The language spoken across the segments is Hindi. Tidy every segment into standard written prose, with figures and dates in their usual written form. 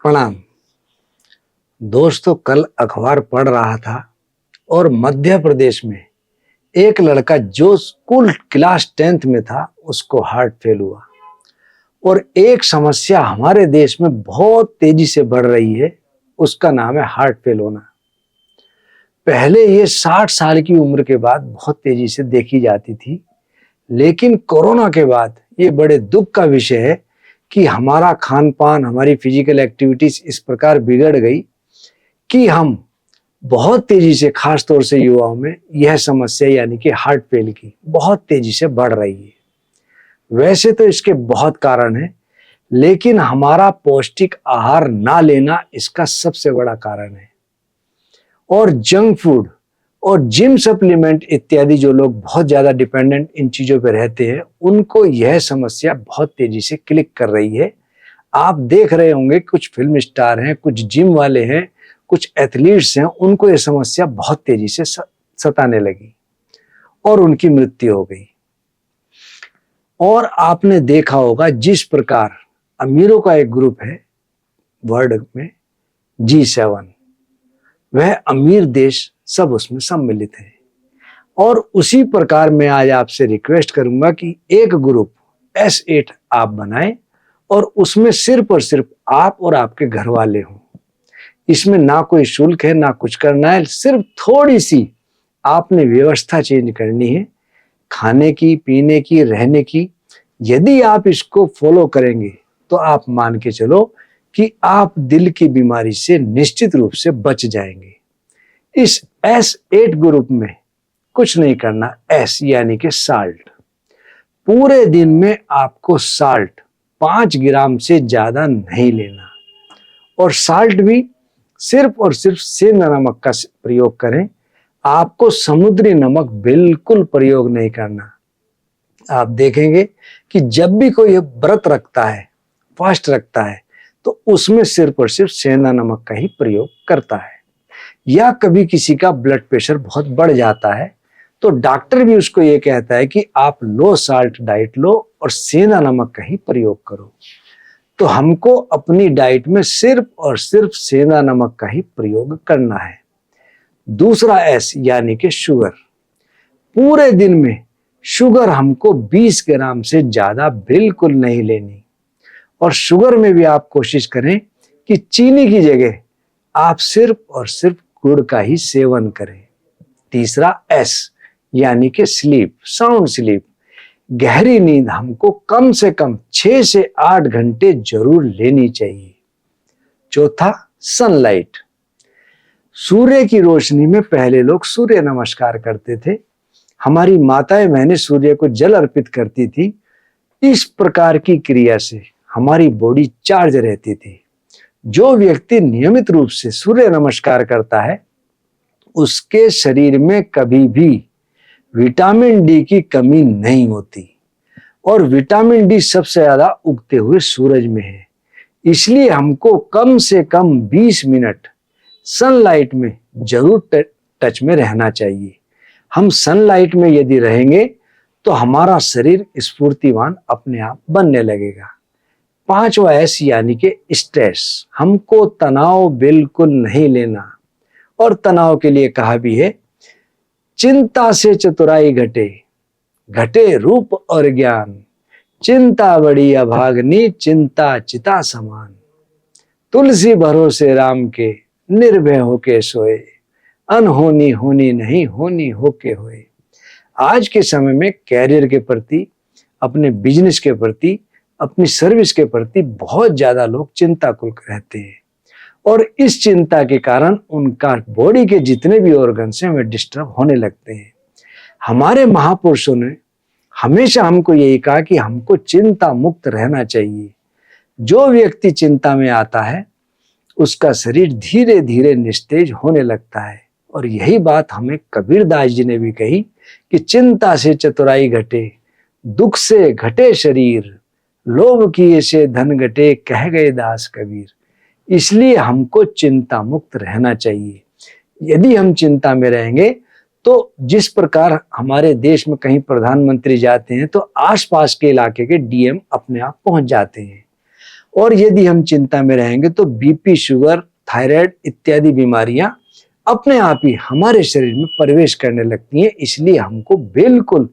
प्रणाम दोस्तों। कल अखबार पढ़ रहा था और मध्य प्रदेश में एक लड़का जो स्कूल क्लास 10th में था उसको हार्ट फेल हुआ। और एक समस्या हमारे देश में बहुत तेजी से बढ़ रही है, उसका नाम है हार्ट फेल होना। पहले ये 60 साल की उम्र के बाद बहुत तेजी से देखी जाती थी, लेकिन कोरोना के बाद ये बड़े दुख का विषय है कि हमारा खान पान, हमारी फिजिकल एक्टिविटीज इस प्रकार बिगड़ गई कि हम बहुत तेजी से, खास तौर से युवाओं में यह समस्या यानी कि हार्ट फेल की बहुत तेजी से बढ़ रही है। वैसे तो इसके बहुत कारण हैं, लेकिन हमारा पौष्टिक आहार ना लेना इसका सबसे बड़ा कारण है। और जंक फूड और जिम सप्लीमेंट इत्यादि जो लोग बहुत ज्यादा डिपेंडेंट इन चीजों पे रहते हैं, उनको यह समस्या बहुत तेजी से क्लिक कर रही है। आप देख रहे होंगे कुछ फिल्म स्टार हैं, कुछ जिम वाले हैं, कुछ एथलीट्स हैं, उनको यह समस्या बहुत तेजी से सताने लगी और उनकी मृत्यु हो गई। और आपने देखा होगा जिस प्रकार अमीरों का एक ग्रुप है वर्ल्ड में G7, वह अमीर देश सब उसमें सम्मिलित है। और उसी प्रकार मैं आज आपसे रिक्वेस्ट करूंगा कि एक ग्रुप S8 आप बनाएं और उसमें सिर्फ और सिर्फ आप और आपके घर वाले हों। इसमें ना कोई शुल्क है, ना कुछ करना है, सिर्फ थोड़ी सी आपने व्यवस्था चेंज करनी है, खाने की, पीने की, रहने की। यदि आप इसको फॉलो करेंगे तो आप मान के चलो कि आप दिल की बीमारी से निश्चित रूप से बच जाएंगे। इस S8 ग्रुप में कुछ नहीं करना, S यानी कि साल्ट। पूरे दिन में आपको साल्ट 5 ग्राम से ज्यादा नहीं लेना, और साल्ट भी सिर्फ और सिर्फ सेंधा नमक का प्रयोग करें। आपको समुद्री नमक बिल्कुल प्रयोग नहीं करना। आप देखेंगे कि जब भी कोई व्रत रखता है, फास्ट रखता है, तो उसमें सिर्फ और सिर्फ सेंधा नमक का ही प्रयोग करता है। या कभी किसी का ब्लड प्रेशर बहुत बढ़ जाता है तो डॉक्टर भी उसको ये कहता है कि आप लो साल्ट डाइट लो और सेंधा नमक का ही प्रयोग करो। तो हमको अपनी डाइट में सिर्फ और सिर्फ सेंधा नमक का ही प्रयोग करना है। दूसरा S यानी कि शुगर। पूरे दिन में शुगर हमको 20 ग्राम से ज्यादा बिल्कुल नहीं लेनी, और शुगर में भी आप कोशिश करें कि चीनी की जगह आप सिर्फ और सिर्फ गुड़ का ही सेवन करें। तीसरा S यानी कि स्लीप, साउंड स्लीप। गहरी नींद हमको कम से कम 6 से 8 घंटे जरूर लेनी चाहिए। चौथा सनलाइट। सूर्य की रोशनी में पहले लोग सूर्य नमस्कार करते थे, हमारी माताएं बहनें सूर्य को जल अर्पित करती थी। इस प्रकार की क्रिया से हमारी बॉडी चार्ज रहती थी। जो व्यक्ति नियमित रूप से सूर्य नमस्कार करता है उसके शरीर में कभी भी विटामिन डी की कमी नहीं होती, और विटामिन डी सबसे ज्यादा उगते हुए सूरज में है। इसलिए हमको कम से कम 20 मिनट सनलाइट में जरूर टच में रहना चाहिए। हम सनलाइट में यदि रहेंगे तो हमारा शरीर स्फूर्तिवान अपने आप बनने लगेगा। पांचवा S यानी कि स्ट्रेस। हमको तनाव बिल्कुल नहीं लेना, और तनाव के लिए कहा भी है, चिंता से चतुराई घटे, घटे रूप और ज्ञान, चिंता बड़ी अभागनी, चिंता चिता समान, तुलसी भरोसे राम के, निर्भय होके सोए, अनहोनी होनी नहीं, होनी होके होए। आज के समय में कैरियर के प्रति, अपने बिजनेस के प्रति, अपनी सर्विस के प्रति बहुत ज्यादा लोग चिंताकुल रहते हैं, और इस चिंता के कारण उनका बॉडी के जितने भी ऑर्गन्स हैं वे डिस्टर्ब होने लगते हैं। हमारे महापुरुषों ने हमेशा हमको यही कहा कि हमको चिंता मुक्त रहना चाहिए। जो व्यक्ति चिंता में आता है उसका शरीर धीरे धीरे निस्तेज होने लगता है, और यही बात हमें कबीरदास जी ने भी कही कि चिंता से चतुराई घटे, दुख से घटे शरीर, लोभ किए से धन घटे, कह गए दास कबीर। इसलिए हमको चिंता मुक्त रहना चाहिए। यदि हम चिंता में रहेंगे तो जिस प्रकार हमारे देश में कहीं प्रधानमंत्री जाते हैं तो आसपास के इलाके के DM अपने आप पहुंच जाते हैं, और यदि हम चिंता में रहेंगे तो बीपी, शुगर, थायराइड इत्यादि बीमारियां अपने आप ही हमारे शरीर में प्रवेश करने लगती हैं। इसलिए हमको बिल्कुल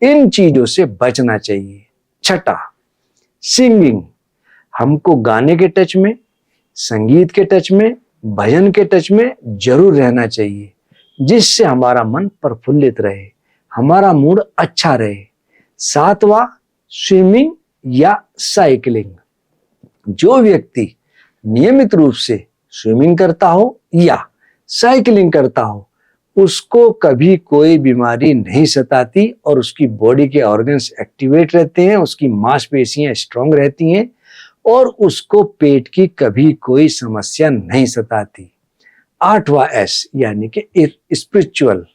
इन चीजों से बचना चाहिए। छठा, सिंगिंग। हमको गाने के टच में, संगीत के टच में, भजन के टच में जरूर रहना चाहिए, जिससे हमारा मन प्रफुल्लित रहे, हमारा मूड अच्छा रहे। सातवां, स्विमिंग या साइकिलिंग। जो व्यक्ति नियमित रूप से स्विमिंग करता हो या साइकिलिंग करता हो, उसको कभी कोई बीमारी नहीं सताती और उसकी बॉडी के ऑर्गन्स एक्टिवेट रहते हैं, उसकी मांसपेशियां स्ट्रांग रहती हैं और उसको पेट की कभी कोई समस्या नहीं सताती। आठवां एस यानी कि स्पिरिचुअल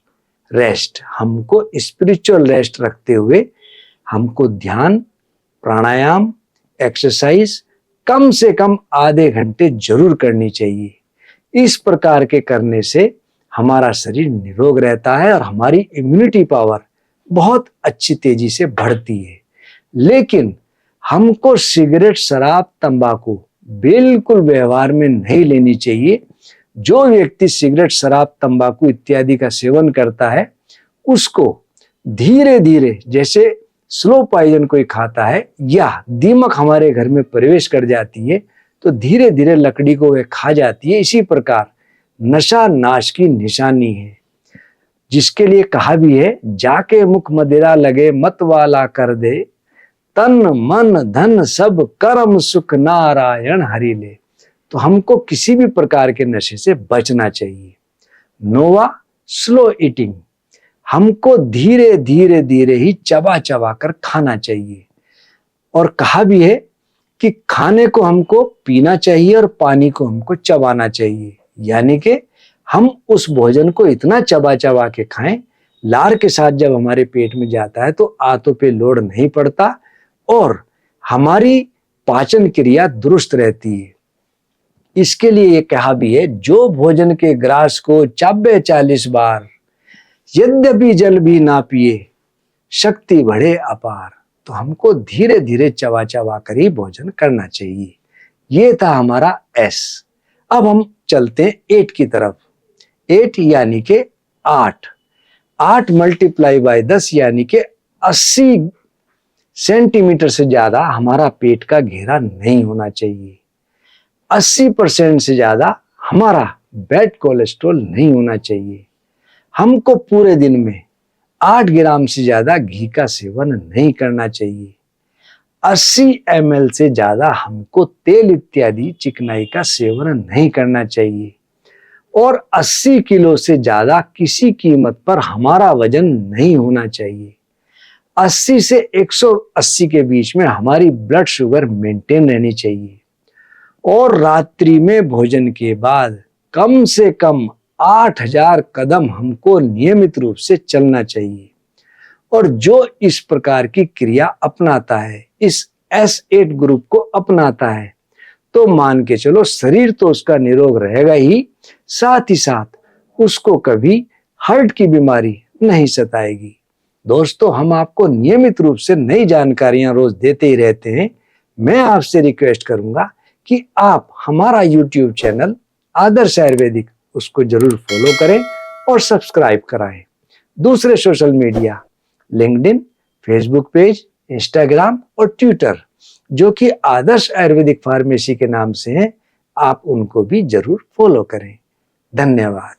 रेस्ट। हमको स्पिरिचुअल रेस्ट रखते हुए हमको ध्यान, प्राणायाम, एक्सरसाइज कम से कम आधे घंटे जरूर करनी चाहिए। इस प्रकार के करने से हमारा शरीर निरोग रहता है और हमारी इम्यूनिटी पावर बहुत अच्छी तेजी से बढ़ती है। लेकिन हमको सिगरेट, शराब, तंबाकू बिल्कुल व्यवहार में नहीं लेनी चाहिए। जो व्यक्ति सिगरेट, शराब, तंबाकू इत्यादि का सेवन करता है, उसको धीरे धीरे, जैसे स्लो पॉइजन कोई खाता है या दीमक हमारे घर में प्रवेश कर जाती है तो धीरे धीरे लकड़ी को वह खा जाती है। इसी प्रकार नशा नाश की निशानी है, जिसके लिए कहा भी है, जाके मुख मदिरा लगे मत वाला कर दे, तन मन धन सब कर्म सुख नारायण हरि ले। तो हमको किसी भी प्रकार के नशे से बचना चाहिए। नौवां, स्लो ईटिंग। हमको धीरे धीरे धीरे ही चबा चबा कर खाना चाहिए और कहा भी है कि खाने को हमको पीना चाहिए और पानी को हमको चबाना चाहिए। यानी कि हम उस भोजन को इतना चबा चबा के खाएं, लार के साथ जब हमारे पेट में जाता है तो आंतों पे लोड नहीं पड़ता और हमारी पाचन क्रिया दुरुस्त रहती है। इसके लिए ये कहा भी है, जो भोजन के ग्रास को चाबे 40 बार, यद्यपि जल भी ना पिए, शक्ति बढ़े अपार। तो हमको धीरे धीरे चबा चबा कर ही भोजन करना चाहिए। ये था हमारा एस। अब हम चलते हैं 8 की तरफ। 8 यानी कि 8। 8 मल्टीप्लाई बाय 10 यानी कि 80 सेंटीमीटर से ज्यादा हमारा पेट का घेरा नहीं होना चाहिए। 80% से ज्यादा हमारा बैड कोलेस्ट्रॉल नहीं होना चाहिए। हमको पूरे दिन में 8 ग्राम से ज्यादा घी का सेवन नहीं करना चाहिए। 80 ml से ज्यादा हमको तेल इत्यादि चिकनाई का सेवन नहीं करना चाहिए और 80 किलो से ज्यादा किसी कीमत पर हमारा वजन नहीं होना चाहिए। 80 से 180 के बीच में हमारी ब्लड शुगर मेंटेन रहनी चाहिए और रात्रि में भोजन के बाद कम से कम 8000 कदम हमको नियमित रूप से चलना चाहिए। और जो इस प्रकार की क्रिया अपनाता है, इस S8 ग्रुप को अपनाता है, तो मान के चलो शरीर तो उसका निरोग रहेगा ही, साथ ही साथ उसको कभी हार्ट की बीमारी नहीं सताएगी। दोस्तों, हम आपको नियमित रूप से नई जानकारियां रोज देते ही रहते हैं। मैं आपसे रिक्वेस्ट करूंगा कि आप हमारा YouTube चैनल आदर्श आयुर्वेदिक उसको जरूर फॉलो करें और सब्सक्राइब कराएं। दूसरे social media LinkedIn, Facebook page, Instagram और ट्विटर, जो कि आदर्श आयुर्वेदिक फार्मेसी के नाम से हैं, आप उनको भी जरूर फॉलो करें। धन्यवाद।